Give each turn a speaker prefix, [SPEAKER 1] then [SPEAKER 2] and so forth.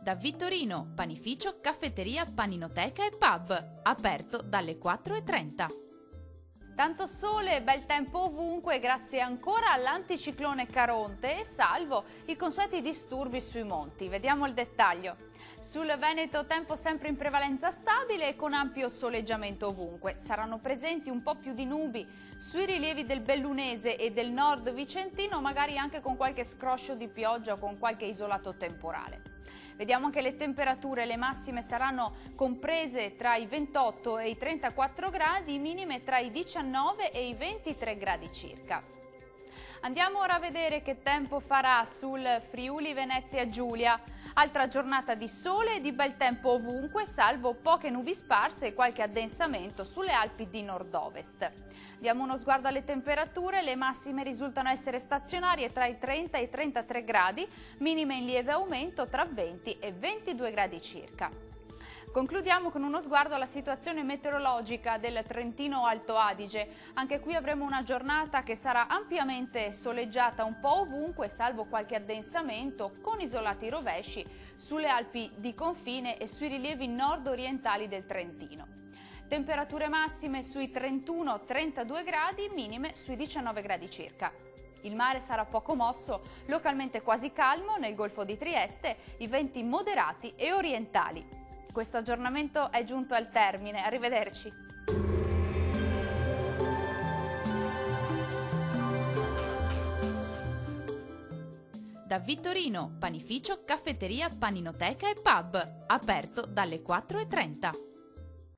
[SPEAKER 1] Da Vittorino, panificio, caffetteria, paninoteca e pub, aperto dalle 4:30.
[SPEAKER 2] Tanto sole e bel tempo ovunque grazie ancora all'anticiclone Caronte e salvo i consueti disturbi sui monti. Vediamo il dettaglio. Sul Veneto tempo sempre in prevalenza stabile e con ampio soleggiamento ovunque. Saranno presenti un po' più di nubi sui rilievi del Bellunese e del nord vicentino, magari anche con qualche scroscio di pioggia o con qualche isolato temporale. Vediamo anche le temperature, le massime saranno comprese tra i 28 e i 34 gradi, minime tra i 19 e i 23 gradi circa. Andiamo ora a vedere che tempo farà sul Friuli Venezia Giulia. Altra giornata di sole e di bel tempo ovunque, salvo poche nubi sparse e qualche addensamento sulle Alpi di nord-ovest. Diamo uno sguardo alle temperature, le massime risultano essere stazionarie tra i 30 e i 33 gradi, minime in lieve aumento tra 20 e 22 gradi circa. Concludiamo con uno sguardo alla situazione meteorologica del Trentino Alto Adige. Anche qui avremo una giornata che sarà ampiamente soleggiata un po' ovunque, salvo qualche addensamento con isolati rovesci sulle Alpi di confine e sui rilievi nord-orientali del Trentino. Temperature massime sui 31-32 gradi, minime sui 19 gradi circa. Il mare sarà poco mosso, localmente quasi calmo nel Golfo di Trieste, i venti moderati e orientali. Questo aggiornamento è giunto al termine, arrivederci.
[SPEAKER 1] Da Vittorino, panificio, caffetteria, paninoteca e pub, aperto dalle 4:30.